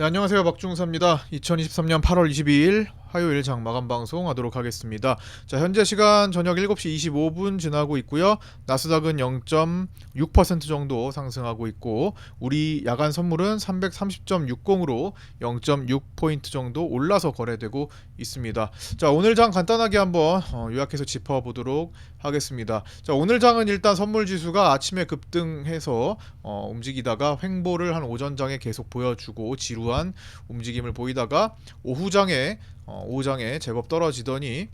네, 안녕하세요. 박중사입니다. 2023년 8월 22일 화요일 장 마감 방송 하도록 하겠습니다. 자, 현재 시간 저녁 7시 25분 지나고 있고요. 나스닥은 0.6% 정도 상승하고 있고, 우리 야간 선물은 330.60으로 0.6포인트 정도 올라서 거래되고 있습니다. 자, 오늘 장 간단하게 한번 요약해서 짚어보도록 하겠습니다. 자, 오늘 장은 일단 선물 지수가 아침에 급등해서 움직이다가 횡보를 한 오전장에 계속 보여주고 지루한 움직임을 보이다가 오후장에 제법 떨어지더니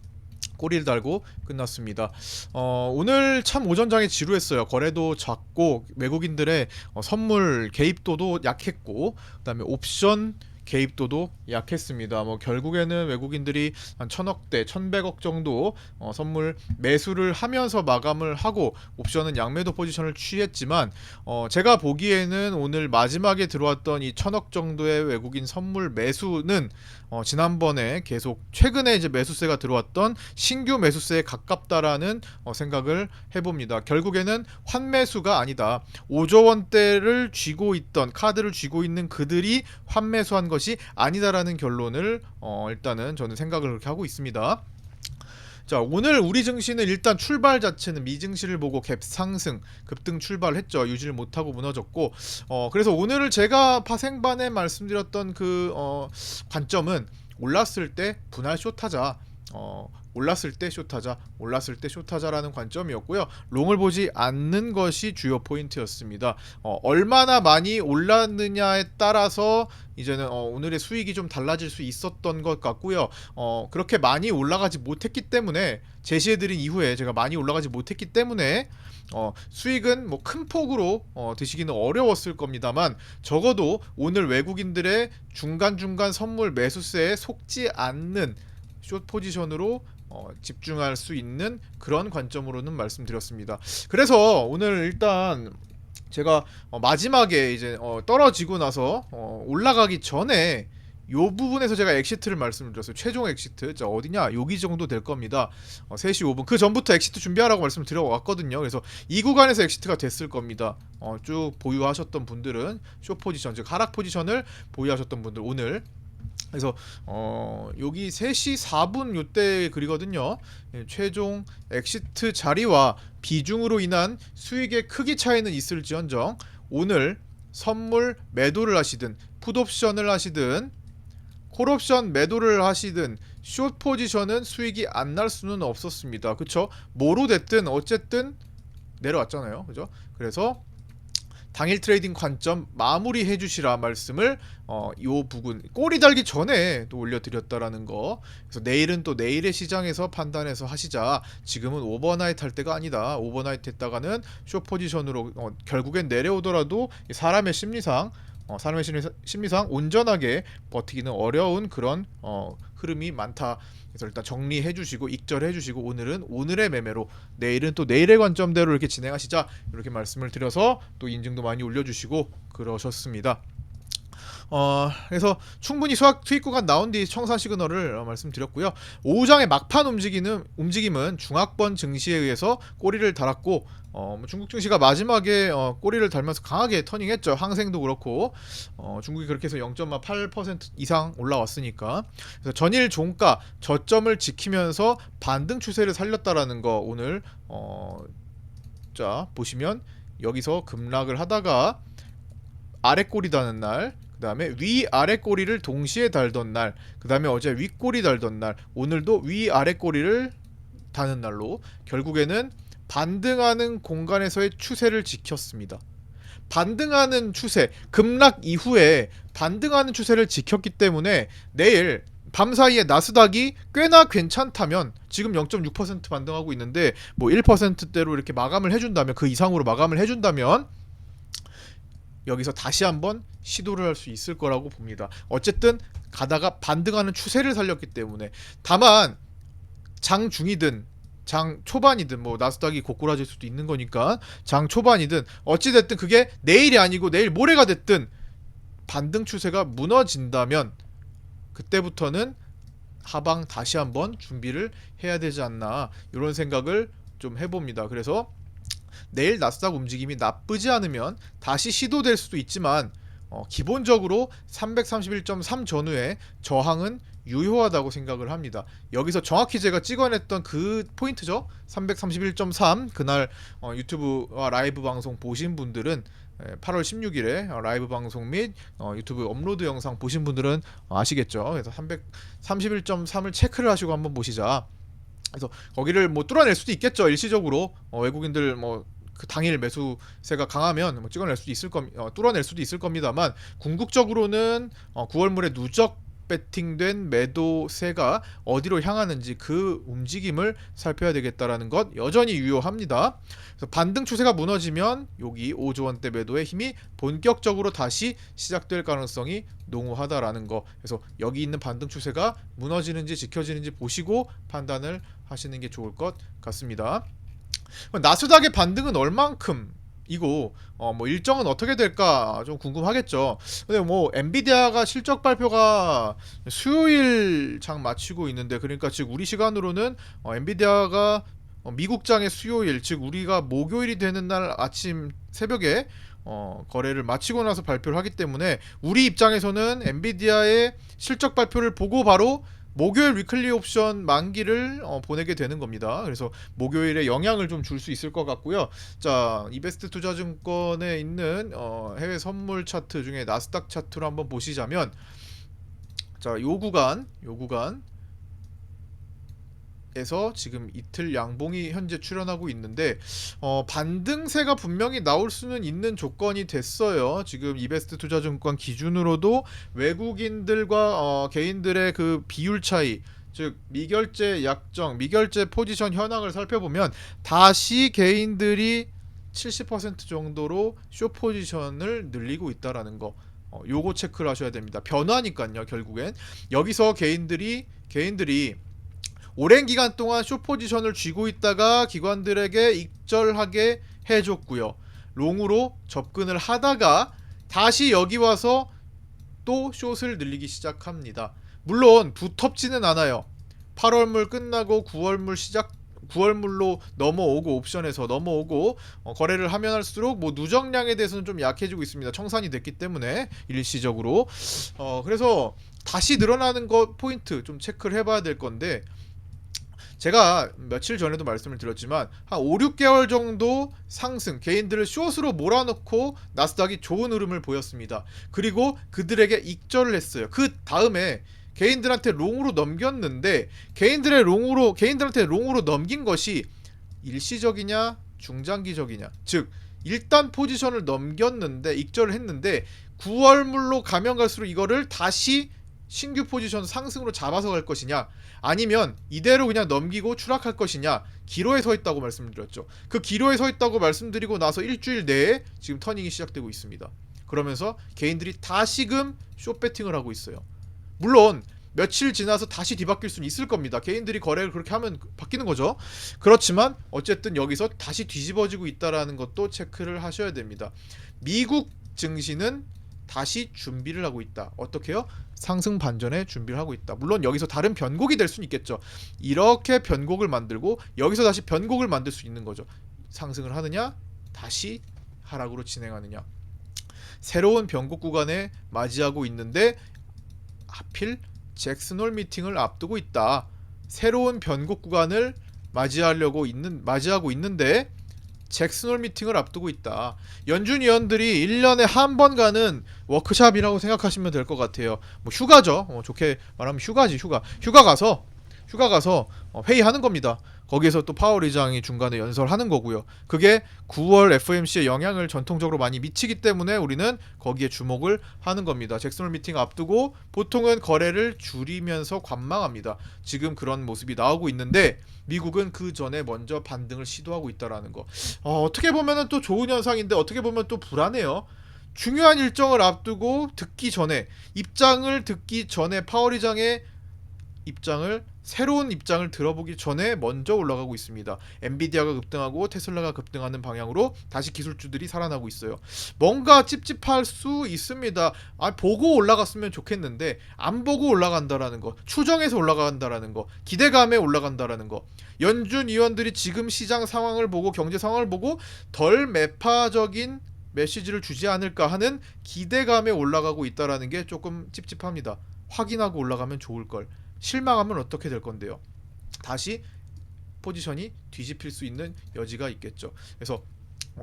꼬리를 달고 끝났습니다. 오늘 참 오전장에 지루했어요. 거래도 작고 외국인들의 선물 개입도도 약했고, 그다음에 옵션 개입도도 약했습니다. 뭐 결국에는 외국인들이 한 1000억대, 1100억 정도 선물 매수를 하면서 마감을 하고 옵션은 양매도 포지션을 취했지만, 제가 보기에는 오늘 마지막에 들어왔던 이 1000억 정도의 외국인 선물 매수는 지난번에 계속 최근에 이제 매수세가 들어왔던 신규 매수세에 가깝다라는 생각을 해봅니다. 결국에는 환매수가 아니다. 5조 원대를 쥐고 있던 카드를 쥐고 있는 그들이 환매수한 것이 아니다라는 결론을 일단은 저는 생각을 그렇게 하고 있습니다. 자, 오늘 우리 증시는 일단 출발 자체는 미증시를 보고 갭 상승 급등 출발했죠. 유지를 못하고 무너졌고, 그래서 오늘을 제가 파생반에 말씀드렸던 그 관점은 올랐을 때 분할 숏하자, 올랐을 때 숏하자, 올랐을 때 숏하자라는 관점이었고요. 롱을 보지 않는 것이 주요 포인트였습니다. 얼마나 많이 올랐느냐에 따라서 이제는 오늘의 수익이 좀 달라질 수 있었던 것 같고요. 그렇게 많이 올라가지 못했기 때문에, 제시해드린 이후에 제가 많이 올라가지 못했기 때문에 수익은 뭐 큰 폭으로 드시기는 어려웠을 겁니다만, 적어도 오늘 외국인들의 중간중간 선물 매수세에 속지 않는 숏 포지션으로 집중할 수 있는 그런 관점으로는 말씀드렸습니다. 그래서 오늘 일단 제가 마지막에 이제 떨어지고 나서 올라가기 전에 요 부분에서 제가 엑시트를 말씀을 드렸어요. 최종 엑시트. 자, 어디냐? 여기 정도 될 겁니다. 3시 5분. 그 전부터 엑시트 준비하라고 말씀을 드려왔거든요. 그래서 이 구간에서 엑시트가 됐을 겁니다. 쭉 보유하셨던 분들은 숏 포지션, 즉 하락 포지션을 보유하셨던 분들 오늘, 그래서 여기 3시 4분 요때 그리거든요. 최종 엑시트 자리와 비중으로 인한 수익의 크기 차이는 있을지언정 오늘 선물 매도를 하시든 풋옵션을 하시든 콜옵션 매도를 하시든 숏 포지션은 수익이 안 날 수는 없었습니다. 그쵸? 뭐로 됐든 어쨌든 내려왔잖아요. 그죠? 그래서 당일 트레이딩 관점 마무리해 주시라 말씀을 요 부분 꼬리 달기 전에 또 올려드렸다라는 거. 그래서 내일은 또 내일의 시장에서 판단해서 하시자. 지금은 오버나잇 할 때가 아니다. 오버나잇 했다가는 숏 포지션으로 결국엔 내려오더라도 사람의 심리상 온전하게 버티기는 어려운 그런 흐름이 많다. 그래서 일단 정리해 주시고 익절해 주시고 오늘은 오늘의 매매로, 내일은 또 내일의 관점대로 이렇게 진행하시자, 이렇게 말씀을 드려서 또 인증도 많이 올려주시고 그러셨습니다. 그래서 충분히 수익 구간 나온 뒤 청산 시그널을 말씀드렸고요. 오후장의 막판 움직임은 중학번 증시에 의해서 꼬리를 달았고, 중국 증시가 마지막에 꼬리를 달면서 강하게 터닝했죠. 항생도 그렇고, 중국이 그렇게 해서 0.8% 이상 올라왔으니까. 그래서 전일 종가 저점을 지키면서 반등 추세를 살렸다라는 거 오늘 자 보시면 여기서 급락을 하다가 아래 꼬리 다는 날, 그 다음에 위아래 꼬리를 동시에 달던 날, 그 다음에 어제 윗꼬리 달던 날, 오늘도 위아래 꼬리를 다는 날로 결국에는 반등하는 공간에서의 추세를 지켰습니다. 반등하는 추세, 급락 이후에 반등하는 추세를 지켰기 때문에 내일 밤사이에 나스닥이 꽤나 괜찮다면, 지금 0.6% 반등하고 있는데 뭐 1%대로 이렇게 마감을 해준다면, 그 이상으로 마감을 해준다면 여기서 다시 한번 시도를 할 수 있을 거라고 봅니다. 어쨌든 가다가 반등하는 추세를 살렸기 때문에. 다만 장 중이든 장 초반이든, 뭐 나스닥이 고꾸라질 수도 있는 거니까 장 초반이든 어찌됐든 그게 내일이 아니고 내일 모레가 됐든 반등 추세가 무너진다면 그때부터는 하방 다시 한번 준비를 해야 되지 않나, 이런 생각을 좀 해봅니다. 그래서 내일 나스닥 움직임이 나쁘지 않으면 다시 시도될 수도 있지만, 기본적으로 331.3 전후의 저항은 유효하다고 생각을 합니다. 여기서 정확히 제가 찍어냈던 그 포인트죠. 331.3 그날 유튜브와 라이브 방송 보신 분들은 8월 16일에 라이브 방송 및 유튜브 업로드 영상 보신 분들은 아시겠죠. 그래서 331.3을 체크를 하시고 한번 보시자. 그래서 거기를 뭐 뚫어낼 수도 있겠죠. 일시적으로 외국인들 뭐 그 당일 매수세가 강하면 뭐 찍어낼 수도 있을 뚫어낼 수도 있을 겁니다만, 궁극적으로는 9월물에 누적 배팅된 매도세가 어디로 향하는지 그 움직임을 살펴야 되겠다라는 것 여전히 유효합니다. 그래서 반등 추세가 무너지면 여기 5조 원대 매도의 힘이 본격적으로 다시 시작될 가능성이 농후하다라는 거. 그래서 여기 있는 반등 추세가 무너지는지 지켜지는지 보시고 판단을 하시는 게 좋을 것 같습니다. 나스닥의 반등은 얼만큼 이고 뭐 일정은 어떻게 될까 좀 궁금하겠죠. 근데 뭐 엔비디아가 실적 발표가 수요일 장 마치고 있는데, 그러니까 즉 우리 시간으로는 엔비디아가 미국장의 수요일, 즉 우리가 목요일이 되는 날 아침 새벽에 거래를 마치고 나서 발표를 하기 때문에 우리 입장에서는 엔비디아의 실적 발표를 보고 바로 목요일 위클리 옵션 만기를 보내게 되는 겁니다. 그래서 목요일에 영향을 좀 줄 수 있을 것 같고요. 자, 이베스트 투자증권에 있는 해외 선물 차트 중에 나스닥 차트로 한번 보시자면, 자, 요 구간에서 지금 이틀 양봉이 현재 출현하고 있는데 반등세가 분명히 나올 수는 있는 조건이 됐어요. 지금 이베스트 투자증권 기준으로도 외국인들과 개인들의 그 비율 차이, 즉 미결제 약정, 미결제 포지션 현황을 살펴보면 다시 개인들이 70% 정도로 숏 포지션을 늘리고 있다라는 거. 요거 체크를 하셔야 됩니다. 변화니까요. 결국엔 여기서 개인들이 오랜 기간 동안 숏 포지션을 쥐고 있다가 기관들에게 익절하게 해줬고요. 롱으로 접근을 하다가 다시 여기 와서 또 숏을 늘리기 시작합니다. 물론 두텁지는 않아요. 8월물 끝나고 9월물로 넘어오고 옵션에서 넘어오고 거래를 하면 할수록 뭐 누적량에 대해서는 좀 약해지고 있습니다. 청산이 됐기 때문에 일시적으로. 그래서 다시 늘어나는 거 포인트 좀 체크를 해봐야 될 건데, 제가 며칠 전에도 말씀을 드렸지만 한 5, 6개월 정도 상승, 개인들을 숏으로 몰아넣고 나스닥이 좋은 흐름을 보였습니다. 그리고 그들에게 익절을 했어요. 그 다음에 개인들한테 롱으로 넘겼는데, 개인들한테 롱으로 넘긴 것이 일시적이냐 중장기적이냐, 즉 일단 포지션을 넘겼는데 익절을 했는데 9월물로 가면 갈수록 이거를 다시 신규 포지션 상승으로 잡아서 갈 것이냐, 아니면 이대로 그냥 넘기고 추락할 것이냐, 기로에 서 있다고 말씀드렸죠. 그 기로에 서 있다고 말씀드리고 나서 일주일 내에 지금 터닝이 시작되고 있습니다. 그러면서 개인들이 다시금 숏 배팅을 하고 있어요. 물론 며칠 지나서 다시 뒤바뀔 수는 있을 겁니다. 개인들이 거래를 그렇게 하면 바뀌는 거죠. 그렇지만 어쨌든 여기서 다시 뒤집어지고 있다라는 것도 체크를 하셔야 됩니다. 미국 증시는 다시 준비를 하고 있다. 어떻게요? 상승 반전에 준비를 하고 있다. 물론 여기서 다른 변곡이 될 수는 있겠죠. 이렇게 변곡을 만들고 여기서 다시 변곡을 만들 수 있는 거죠. 상승을 하느냐, 다시 하락으로 진행하느냐. 새로운 변곡 구간에 맞이하고 있는데 하필 잭슨홀 미팅을 앞두고 있다. 새로운 변곡 구간을 맞이하고 있는데 잭슨홀 미팅을 앞두고 있다. 연준 위원들이 1년에 한 번 가는 워크샵이라고 생각하시면 될 것 같아요. 뭐 휴가죠. 좋게 말하면 휴가지. 휴가 가서 회의하는 겁니다. 거기에서 또 파월 의장이 중간에 연설하는 거고요. 그게 9월 FOMC에 영향을 전통적으로 많이 미치기 때문에 우리는 거기에 주목을 하는 겁니다. 잭슨홀 미팅 앞두고 보통은 거래를 줄이면서 관망합니다. 지금 그런 모습이 나오고 있는데 미국은 그 전에 먼저 반등을 시도하고 있다라는 거. 어떻게 보면은 또 좋은 현상인데 어떻게 보면 또 불안해요. 중요한 일정을 앞두고 입장을 듣기 전에 파월 의장의 새로운 입장을 들어보기 전에 먼저 올라가고 있습니다. 엔비디아가 급등하고 테슬라가 급등하는 방향으로 다시 기술주들이 살아나고 있어요. 뭔가 찝찝할 수 있습니다. 보고 올라갔으면 좋겠는데 안 보고 올라간다라는 거, 추정해서 올라간다라는 거, 기대감에 올라간다라는 거. 연준 위원들이 지금 시장 상황을 보고 경제 상황을 보고 덜 매파적인 메시지를 주지 않을까 하는 기대감에 올라가고 있다라는 게 조금 찝찝합니다. 확인하고 올라가면 좋을 걸. 실망하면 어떻게 될 건데요. 다시 포지션이 뒤집힐 수 있는 여지가 있겠죠. 그래서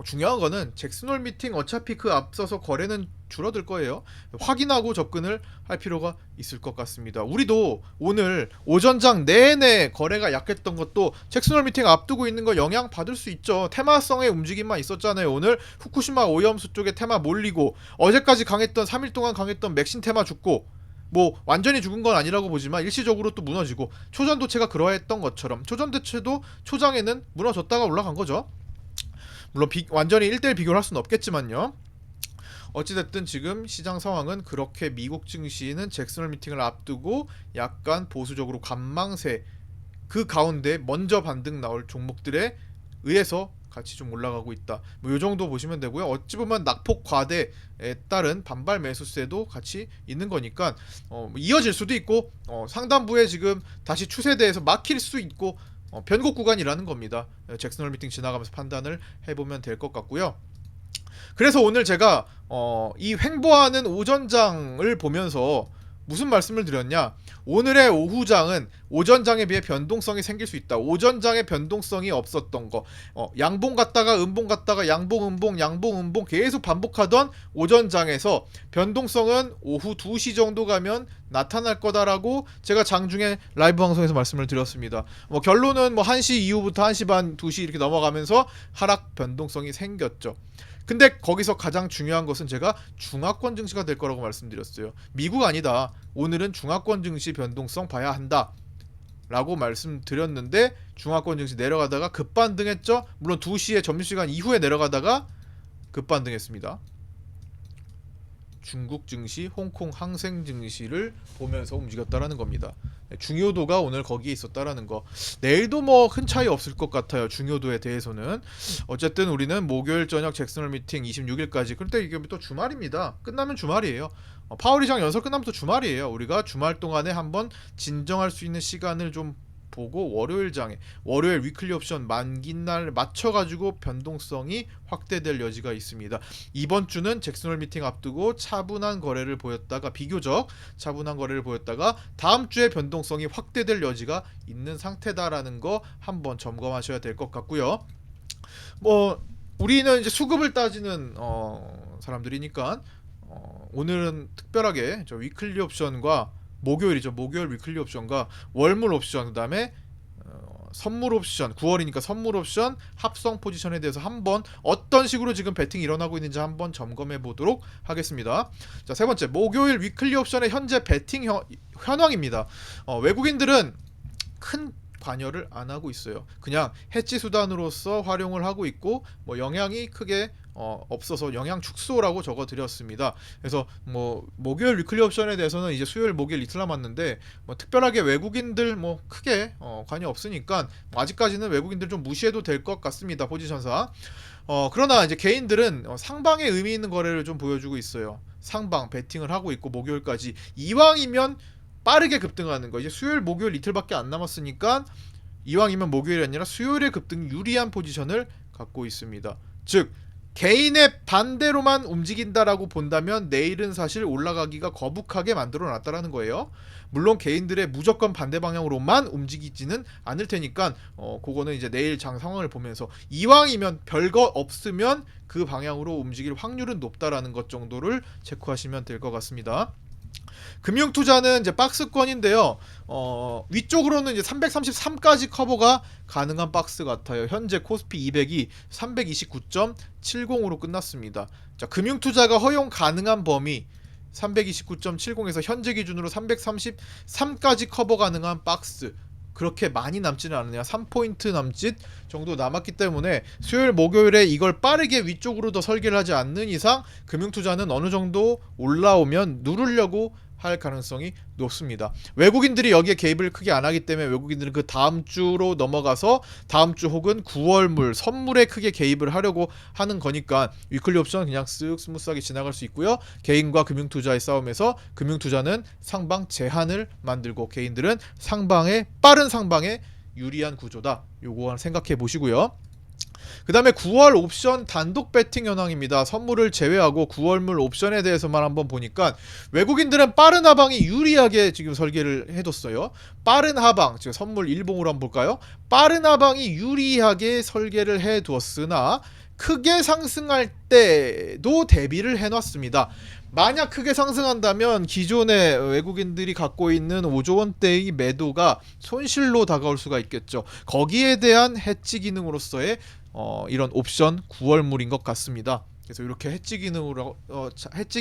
중요한 거는 잭슨홀 미팅 어차피 그 앞서서 거래는 줄어들 거예요. 확인하고 접근을 할 필요가 있을 것 같습니다. 우리도 오늘 오전장 내내 거래가 약했던 것도 잭슨홀 미팅 앞두고 있는 거 영향 받을 수 있죠. 테마성의 움직임만 있었잖아요. 오늘 후쿠시마 오염수 쪽에 테마 몰리고 어제까지 강했던 3일 동안 강했던 맥신 테마 죽고 뭐 완전히 죽은 건 아니라고 보지만 일시적으로 또 무너지고 초전도체가 그러했던 것처럼 초전도체도 초장에는 무너졌다가 올라간 거죠. 물론 완전히 1대1 비교를 할 수는 없겠지만요. 어찌됐든 지금 시장 상황은 그렇게 미국 증시는 잭슨홀 미팅을 앞두고 약간 보수적으로 관망세 그 가운데 먼저 반등 나올 종목들에 의해서 같이 좀 올라가고 있다. 뭐 요 정도 보시면 되고요. 어찌 보면 낙폭 과대에 따른 반발 매수세도 같이 있는 거니까 이어질 수도 있고 상단부에 지금 다시 추세대에서 막힐 수 있고 변곡 구간이라는 겁니다. 잭슨홀 미팅 지나가면서 판단을 해보면 될 것 같고요. 그래서 오늘 제가 이 횡보하는 오전장을 보면서 무슨 말씀을 드렸냐, 오늘의 오후장은 오전장에 비해 변동성이 생길 수 있다. 오전장에 변동성이 없었던 거, 양봉 갔다가 음봉 갔다가 양봉 음봉 양봉 음봉 계속 반복하던 오전장에서 변동성은 오후 2시 정도 가면 나타날 거다라고 제가 장중에 라이브 방송에서 말씀을 드렸습니다. 결론은 1시 이후부터 1시 반 2시 이렇게 넘어가면서 하락 변동성이 생겼죠. 근데 거기서 가장 중요한 것은 제가 중화권 증시가 될 거라고 말씀드렸어요. 미국 아니다. 오늘은 중화권 증시 변동성 봐야 한다 라고 말씀드렸는데 중화권 증시 내려가다가 급반등했죠. 물론 2시에 점심시간 이후에 내려가다가 급반등했습니다. 중국 증시, 홍콩 항생 증시를 보면서 움직였다라는 겁니다. 중요도가 오늘 거기에 있었다라는 거. 내일도 큰 차이 없을 것 같아요. 중요도에 대해서는. 어쨌든 우리는 목요일 저녁 잭슨홀 미팅 26일까지. 그때 이게 또 주말입니다. 끝나면 주말이에요. 파월 의장 연설 끝나면 또 주말이에요. 우리가 주말 동안에 한번 진정할 수 있는 시간을 좀 보고 월요일 위클리 옵션 만기날 맞춰가지고 변동성이 확대될 여지가 있습니다. 이번 주는 잭슨홀 미팅 앞두고 차분한 거래를 보였다가 비교적 차분한 거래를 보였다가 다음 주에 변동성이 확대될 여지가 있는 상태다라는 거 한번 점검하셔야 될 것 같고요. 우리는 이제 수급을 따지는 사람들이니까 오늘은 특별하게 저 위클리 옵션과 목요일 위클리 옵션과 월물 옵션, 그 다음에 선물 옵션, 9월이니까 선물 옵션 합성 포지션에 대해서 한번 어떤 식으로 지금 배팅이 일어나고 있는지 한번 점검해 보도록 하겠습니다. 자, 세 번째, 목요일 위클리 옵션의 현재 배팅 현황입니다. 외국인들은 큰 관여를 안 하고 있어요. 그냥 해지 수단으로서 활용을 하고 있고 영향이 크게 없어서 영향 축소라고 적어 드렸습니다. 그래서 목요일 위클리 옵션에 대해서는 이제 수요일 목요일 이틀 남았는데 특별하게 외국인들 크게 관여 없으니까 아직까지는 외국인들 좀 무시해도 될 것 같습니다. 포지션상. 그러나 이제 개인들은 상방에 의미 있는 거래를 좀 보여주고 있어요. 상방 배팅을 하고 있고 목요일까지 이왕이면 빠르게 급등하는 거. 이제 수요일 목요일 이틀밖에 안 남았으니까 이왕이면 목요일이 아니라 수요일에 급등 유리한 포지션을 갖고 있습니다. 즉 개인의 반대로만 움직인다라고 본다면 내일은 사실 올라가기가 거북하게 만들어 놨다라는 거예요. 물론 개인들의 무조건 반대 방향으로만 움직이지는 않을 테니까 그거는 이제 내일 장 상황을 보면서 이왕이면 별거 없으면 그 방향으로 움직일 확률은 높다라는 것 정도를 체크하시면 될 것 같습니다. 금융투자는 이제 박스권인데요. 위쪽으로는 이제 333까지 커버가 가능한 박스 같아요. 현재 코스피 200이 329.70으로 끝났습니다. 자, 금융투자가 허용 가능한 범위 329.70에서 현재 기준으로 333까지 커버 가능한 박스. 그렇게 많이 남지는 않느냐, 3포인트 남짓 정도 남았기 때문에 수요일 목요일에 이걸 빠르게 위쪽으로 더 설계를 하지 않는 이상 금융투자는 어느 정도 올라오면 누르려고 할 가능성이 높습니다. 외국인들이 여기에 개입을 크게 안 하기 때문에 외국인들은 그 다음 주로 넘어가서 다음 주 혹은 9월물 선물에 크게 개입을 하려고 하는 거니까 위클리 옵션 그냥 쓱 스무스하게 지나갈 수 있고요. 개인과 금융투자의 싸움에서 금융투자는 상방 제한을 만들고 개인들은 빠른 상방에 유리한 구조다. 요거 생각해 보시고요. 그 다음에 9월 옵션 단독 배팅 현황입니다. 선물을 제외하고 9월물 옵션에 대해서만 한번 보니까 외국인들은 빠른 하방이 유리하게 지금 설계를 해뒀어요. 빠른 하방, 즉 선물 일봉으로 한번 볼까요? 빠른 하방이 유리하게 설계를 해두었으나 크게 상승할 때도 대비를 해놨습니다. 만약 크게 상승한다면 기존의 외국인들이 갖고 있는 5조 원대의 매도가 손실로 다가올 수가 있겠죠. 거기에 대한 해지 기능으로서의 이런 옵션 9월물인 것 같습니다. 그래서 이렇게 해지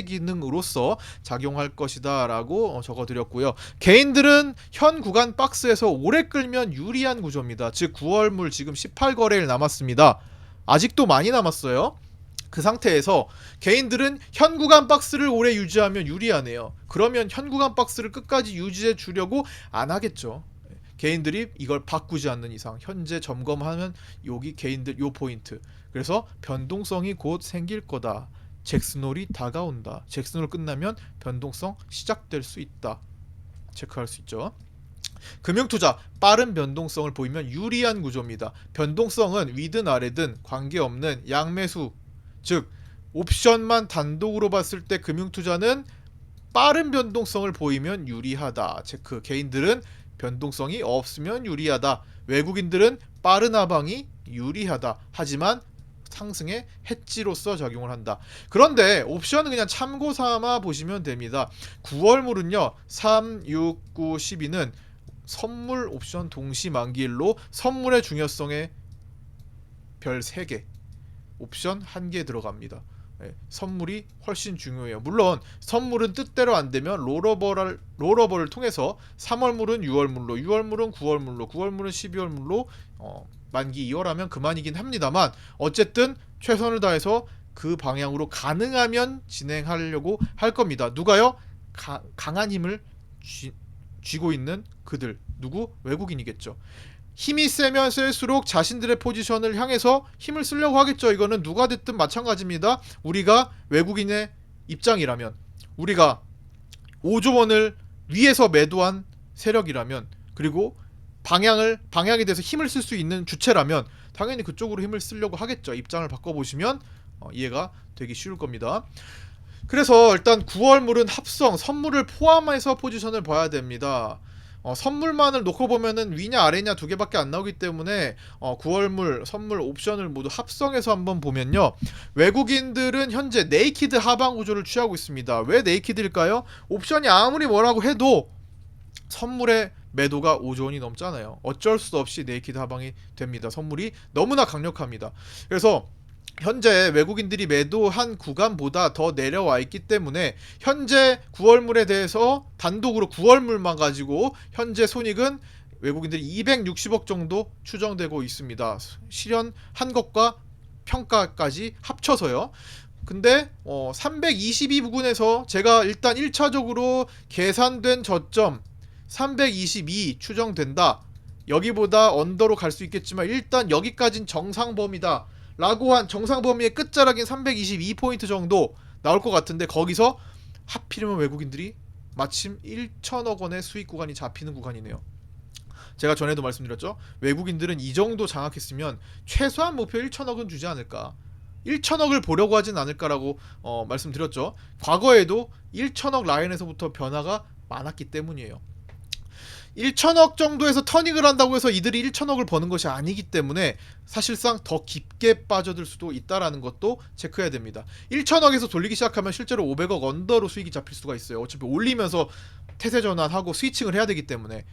기능으로서 작용할 것이다라고 적어드렸고요. 개인들은 현 구간 박스에서 오래 끌면 유리한 구조입니다. 즉 9월물 지금 18거래일 남았습니다. 아직도 많이 남았어요. 그 상태에서 개인들은 현 구간 박스를 오래 유지하면 유리하네요. 그러면 현 구간 박스를 끝까지 유지해 주려고 안 하겠죠. 개인들이 이걸 바꾸지 않는 이상 현재 점검하면 여기 개인들 요 포인트. 그래서 변동성이 곧 생길 거다. 잭슨홀이 다가온다. 잭슨홀 끝나면 변동성 시작될 수 있다. 체크할 수 있죠. 금융투자 빠른 변동성을 보이면 유리한 구조입니다. 변동성은 위든 아래든 관계없는 양매수, 즉 옵션만 단독으로 봤을 때 금융투자는 빠른 변동성을 보이면 유리하다. 체크. 개인들은 변동성이 없으면 유리하다. 외국인들은 빠른 하방이 유리하다. 하지만 상승의 해지로서 작용을 한다. 그런데 옵션은 그냥 참고 삼아 보시면 됩니다. 9월물은요 3, 6, 9, 12는 선물 옵션 동시 만기일로 선물의 중요성에 별 3개, 옵션 1개 들어갑니다. 선물이 훨씬 중요해요. 물론 선물은 뜻대로 안 되면 롤오버를 통해서 3월물은 6월물로, 6월물은 9월물로, 9월물은 12월물로 만기 2월하면 그만이긴 합니다만 어쨌든 최선을 다해서 그 방향으로 가능하면 진행하려고 할 겁니다. 누가요? 강한 힘을 쥐고 있는 그들. 누구? 외국인이겠죠. 힘이 세면 셀수록 자신들의 포지션을 향해서 힘을 쓰려고 하겠죠. 이거는 누가 됐든 마찬가지입니다. 우리가 외국인의 입장이라면, 우리가 5조 원을 위에서 매도한 세력이라면, 그리고 방향에 대해서 힘을 쓸 수 있는 주체라면 당연히 그쪽으로 힘을 쓰려고 하겠죠. 입장을 바꿔보시면 이해가 되기 쉬울 겁니다. 그래서 일단 9월물은 합성, 선물을 포함해서 포지션을 봐야 됩니다. 선물만을 놓고 보면은 위냐 아래냐 두 개밖에 안 나오기 때문에 9월물, 선물, 옵션을 모두 합성해서 한번 보면요. 외국인들은 현재 네이키드 하방 구조를 취하고 있습니다. 왜 네이키드일까요? 옵션이 아무리 뭐라고 해도 선물의 매도가 5조 원이 넘잖아요. 어쩔 수 없이 네이키드 하방이 됩니다. 선물이 너무나 강력합니다. 그래서 현재 외국인들이 매도한 구간보다 더 내려와 있기 때문에 현재 9월물에 대해서 단독으로 9월물만 가지고 현재 손익은 외국인들이 260억 정도 추정되고 있습니다. 실현한 것과 평가까지 합쳐서요. 근데 322 부근에서 제가 일단 1차적으로 계산된 저점 322 추정된다. 여기보다 언더로 갈 수 있겠지만 일단 여기까진 정상범위다 라고 한 정상범위의 끝자락인 322포인트 정도 나올 것 같은데 거기서 하필이면 외국인들이 마침 1천억 원의 수익 구간이 잡히는 구간이네요. 제가 전에도 말씀드렸죠. 외국인들은 이 정도 장악했으면 최소한 목표 1천억은 주지 않을까, 1천억을 보려고 하진 않을까라고 말씀드렸죠. 과거에도 1천억 라인에서부터 변화가 많았기 때문이에요. 1천억 정도에서 터닝을 한다고 해서 이들이 1천억을 버는 것이 아니기 때문에 사실상 더 깊게 빠져들 수도 있다라는 것도 체크해야 됩니다. 1천억에서 돌리기 시작하면 실제로 500억 언더로 수익이 잡힐 수가 있어요. 어차피 올리면서 태세 전환하고 스위칭을 해야 되기 때문에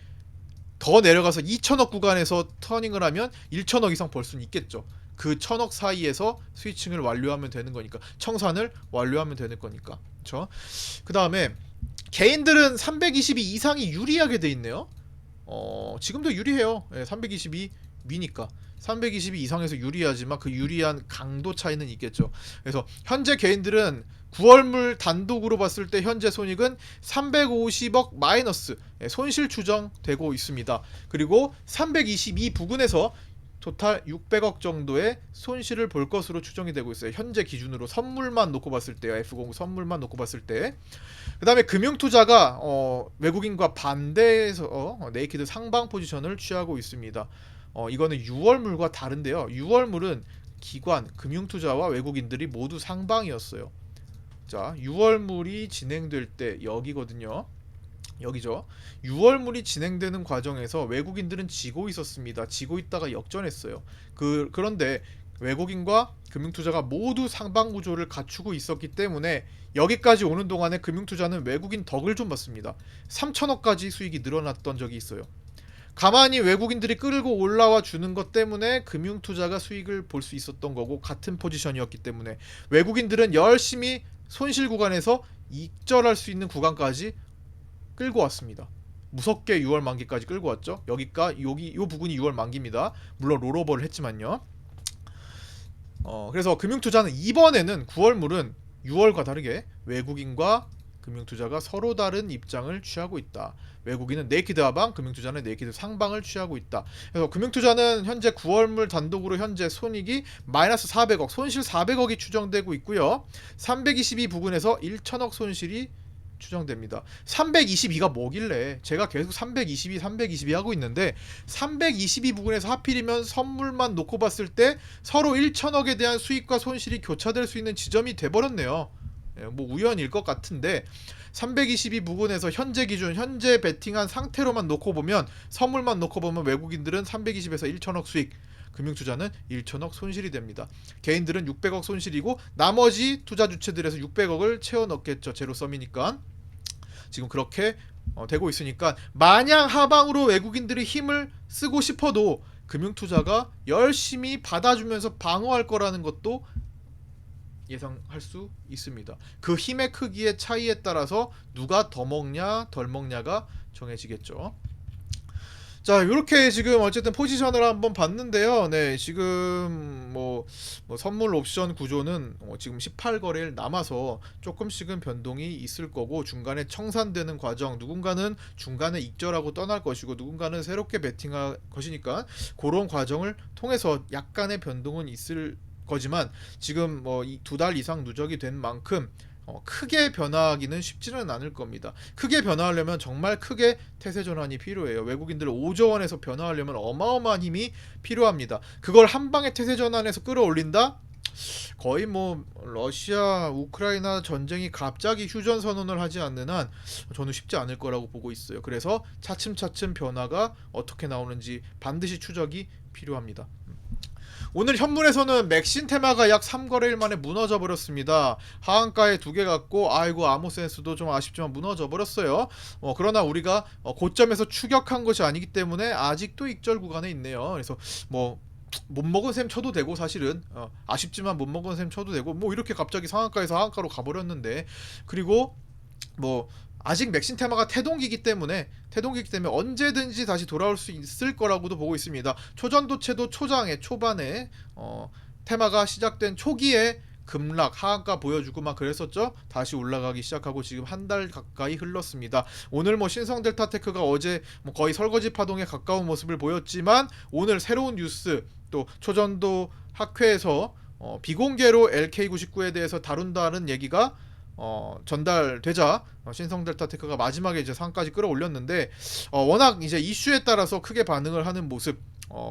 더 내려가서 2천억 구간에서 터닝을 하면 1천억 이상 벌 수는 있겠죠. 그 1천억 사이에서 스위칭을 완료하면 되는 거니까, 청산을 완료하면 되는 거니까. 그렇죠? 그 다음에 개인들은 322 이상이 유리하게 돼 있네요. 지금도 유리해요. 322 미니까 322 이상에서 유리하지만 그 유리한 강도 차이는 있겠죠. 그래서 현재 개인들은 9월물 단독으로 봤을 때 현재 손익은 350억 마이너스 손실 추정되고 있습니다. 그리고 322 부근에서 토탈 600억 정도의 손실을 볼 것으로 추정이 되고 있어요. 현재 기준으로 선물만 놓고 봤을 때요. F09 선물만 놓고 봤을 때. 그 다음에 금융투자가 외국인과 반대해서 네이키드 상방 포지션을 취하고 있습니다. 이거는 6월물과 다른데요. 6월물은 기관, 금융투자와 외국인들이 모두 상방이었어요. 자, 6월물이 진행될 때 여기거든요. 여기죠. 6월물이 진행되는 과정에서 외국인들은 지고 있었습니다. 지고 있다가 역전했어요. 그런데 외국인과 금융투자가 모두 상방 구조를 갖추고 있었기 때문에 여기까지 오는 동안에 금융투자는 외국인 덕을 좀 봤습니다. 3천억까지 수익이 늘어났던 적이 있어요. 가만히 외국인들이 끌고 올라와 주는 것 때문에 금융투자가 수익을 볼 수 있었던 거고, 같은 포지션이었기 때문에 외국인들은 열심히 손실 구간에서 익절할 수 있는 구간까지 끌고 왔습니다. 무섭게 6월 만기까지 끌고 왔죠. 여기 이 부분이 6월 만기입니다. 물론 롤오버를 했지만요. 그래서 금융투자는 이번에는 9월물은 6월과 다르게 외국인과 금융투자가 서로 다른 입장을 취하고 있다. 외국인은 네이키드 하방, 금융투자는 네이키드 상방을 취하고 있다. 그래서 금융투자는 현재 9월물 단독으로 현재 손익이 마이너스 400억, 손실 400억이 추정되고 있고요. 322 부근에서 1천억 손실이 추정됩니다. 322가 뭐길래 제가 계속 322 하고 있는데, 322 부근에서 하필이면 선물만 놓고 봤을 때 서로 1천억에 대한 수익과 손실이 교차될 수 있는 지점이 돼버렸네요. 뭐 우연일 것 같은데, 322 부근에서 현재 기준, 현재 베팅한 상태로만 놓고 보면, 선물만 놓고 보면 외국인들은 320에서 1천억 수익, 금융투자는 1천억 손실이 됩니다. 개인들은 600억 손실이고 나머지 투자 주체들에서 600억을 채워 넣겠죠. 제로섬이니까. 지금 그렇게 되고 있으니까, 마냥 하방으로 외국인들이 힘을 쓰고 싶어도 금융투자가 열심히 받아주면서 방어할 거라는 것도 예상할 수 있습니다. 그 힘의 크기의 차이에 따라서 누가 더 먹냐 덜 먹냐가 정해지겠죠. 자, 이렇게 지금 어쨌든 포지션을 한번 봤는데요. 네, 지금 뭐 선물 옵션 구조는 지금 18거래일 남아서 조금씩은 변동이 있을 거고, 중간에 청산되는 과정, 누군가는 중간에 익절하고 떠날 것이고 누군가는 새롭게 베팅할 것이니까 그런 과정을 통해서 약간의 변동은 있을 거지만, 지금 뭐 2달 이상 누적이 된 만큼 크게 변화하기는 쉽지는 않을 겁니다. 크게 변화하려면 정말 크게 태세 전환이 필요해요. 외국인들 5조 원에서 변화하려면 어마어마한 힘이 필요합니다. 그걸 한 방에 태세 전환에서 끌어올린다? 거의 뭐 러시아 우크라이나 전쟁이 갑자기 휴전 선언을 하지 않는 한 저는 쉽지 않을 거라고 보고 있어요. 그래서 차츰차츰 변화가 어떻게 나오는지 반드시 추적이 필요합니다. 오늘 현물에서는 맥신 테마가 약 3거래일 만에 무너져 버렸습니다. 하한가에 2개 갖고 아이고 아모센스도 좀 아쉽지만 무너져 버렸어요. 그러나 우리가 고점에서 추격한 것이 아니기 때문에 아직도 익절 구간에 있네요. 그래서 뭐 못 먹은 셈 쳐도 되고, 사실은 아쉽지만 못 먹은 셈 쳐도 되고, 뭐 이렇게 갑자기 상한가에서 하한가로 가버렸는데, 그리고 뭐 아직 맥신 테마가 태동기이기 때문에 언제든지 다시 돌아올 수 있을 거라고도 보고 있습니다. 초전도체도 초반에 테마가 시작된 초기에 급락 하한가 보여주고 막 그랬었죠. 다시 올라가기 시작하고 지금 한 달 가까이 흘렀습니다. 오늘 뭐 신성델타테크가 어제 뭐 거의 설거지 파동에 가까운 모습을 보였지만, 오늘 새로운 뉴스, 또 초전도 학회에서 비공개로 LK99에 대해서 다룬다는 얘기가 전달되자 신성델타테크가 마지막에 이제 상까지 끌어올렸는데, 워낙 이제 이슈에 따라서 크게 반응을 하는 모습,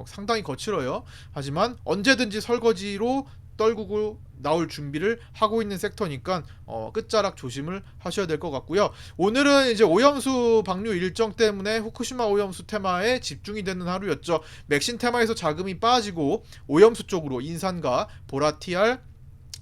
상당히 거칠어요. 하지만 언제든지 설거지로 떨구고 나올 준비를 하고 있는 섹터니까 끝자락 조심을 하셔야 될 것 같고요. 오늘은 이제 오염수 방류 일정 때문에 후쿠시마 오염수 테마에 집중이 되는 하루였죠. 맥신 테마에서 자금이 빠지고 오염수 쪽으로 인산과 보라티알,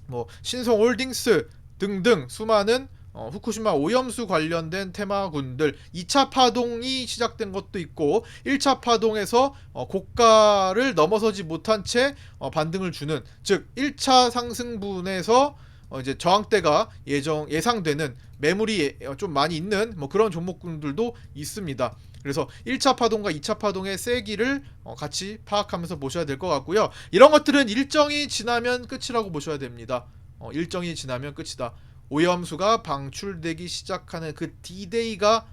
뭐 신성홀딩스 등등 수많은 후쿠시마 오염수 관련된 테마군들 2차 파동이 시작된 것도 있고, 1차 파동에서 고가를 넘어서지 못한 채 반등을 주는, 즉 1차 상승분에서 이제 저항대가 예상되는 매물이 좀 많이 있는 뭐 그런 종목군들도 있습니다. 그래서 1차 파동과 2차 파동의 세기를 같이 파악하면서 보셔야 될 것 같고요. 이런 것들은 일정이 지나면 끝이라고 보셔야 됩니다. 일정이 지나면 끝이다. 오염수가 방출되기 시작하는 그 D-Day가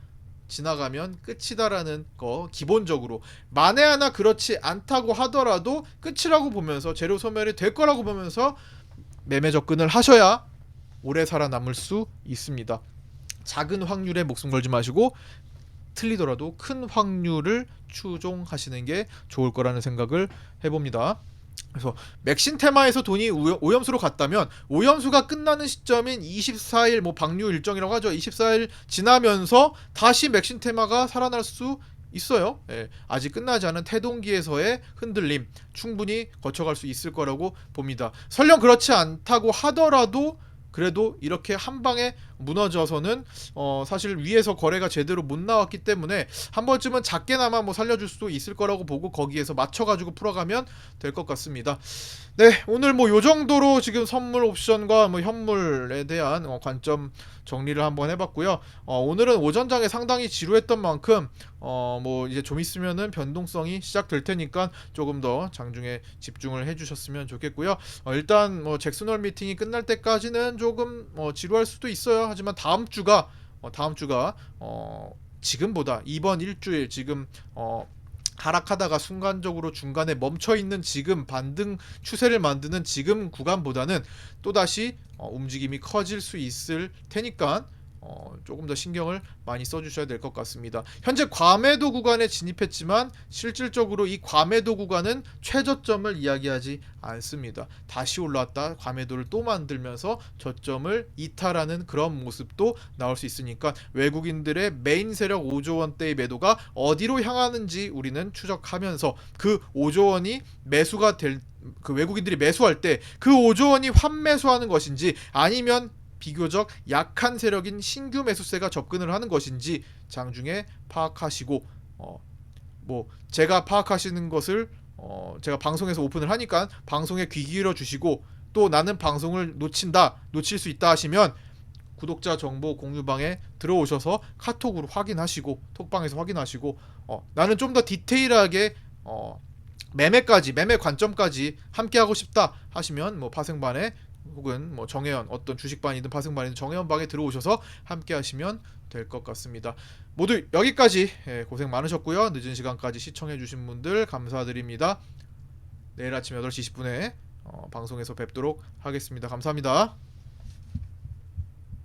지나가면 끝이다라는 거 기본적으로, 만에 하나 그렇지 않다고 하더라도 끝이라고 보면서, 재료 소멸이 될 거라고 보면서 매매 접근을 하셔야 오래 살아남을 수 있습니다. 작은 확률에 목숨 걸지 마시고 틀리더라도 큰 확률을 추종하시는 게 좋을 거라는 생각을 해봅니다. 그래서 맥신 테마에서 돈이 오염수로 갔다면 오염수가 끝나는 시점인 24일 뭐 방류 일정이라고 하죠. 24일 지나면서 다시 맥신 테마가 살아날 수 있어요. 예, 아직 끝나지 않은 태동기에서의 흔들림 충분히 거쳐갈 수 있을 거라고 봅니다. 설령 그렇지 않다고 하더라도 그래도 이렇게 한 방에 무너져서는 사실 위에서 거래가 제대로 못 나왔기 때문에 한 번쯤은 작게나마 뭐 살려줄 수도 있을 거라고 보고 거기에서 맞춰가지고 풀어가면 될 것 같습니다. 네, 오늘 뭐 요 정도로 지금 선물 옵션과 뭐 현물에 대한 관점 정리를 한번 해봤고요. 오늘은 오전장에 상당히 지루했던 만큼 뭐 이제 좀 있으면은 변동성이 시작될 테니까 조금 더 장중에 집중을 해주셨으면 좋겠고요. 일단 뭐 잭슨홀 미팅이 끝날 때까지는 조금 지루할 수도 있어요. 하지만 다음 주가 지금보다 이번 일주일 지금 하락하다가 순간적으로 중간에 멈춰있는 지금 반등 추세를 만드는 지금 구간보다는 또다시 움직임이 커질 수 있을 테니까 조금 더 신경을 많이 써주셔야 될 것 같습니다. 현재 과매도 구간에 진입했지만 실질적으로 이 과매도 구간은 최저점을 이야기하지 않습니다. 다시 올라왔다 과매도를 또 만들면서 저점을 이탈하는 그런 모습도 나올 수 있으니까 외국인들의 메인 세력 5조 원대의 매도가 어디로 향하는지 우리는 추적하면서 그 5조 원이 매수가 될 그 외국인들이 매수할 때 그 5조 원이 환매수하는 것인지 아니면 비교적 약한 세력인 신규 매수세가 접근을 하는 것인지 장중에 파악하시고 뭐 제가 파악하시는 것을 제가 방송에서 오픈을 하니까 방송에 귀 기울여 주시고 또 나는 방송을 놓칠 수 있다 하시면 구독자 정보 공유방에 들어오셔서 카톡으로 확인하시고 톡방에서 확인하시고 나는 좀 더 디테일하게 매매 관점까지 함께 하고 싶다 하시면 뭐 파생반에 혹은 뭐 정혜연 어떤 주식반이든 파생반이든 정혜연 방에 들어오셔서 함께 하시면 될 것 같습니다. 모두 여기까지 고생 많으셨고요. 늦은 시간까지 시청해 주신 분들 감사드립니다. 내일 아침 8시 20분에 방송에서 뵙도록 하겠습니다. 감사합니다.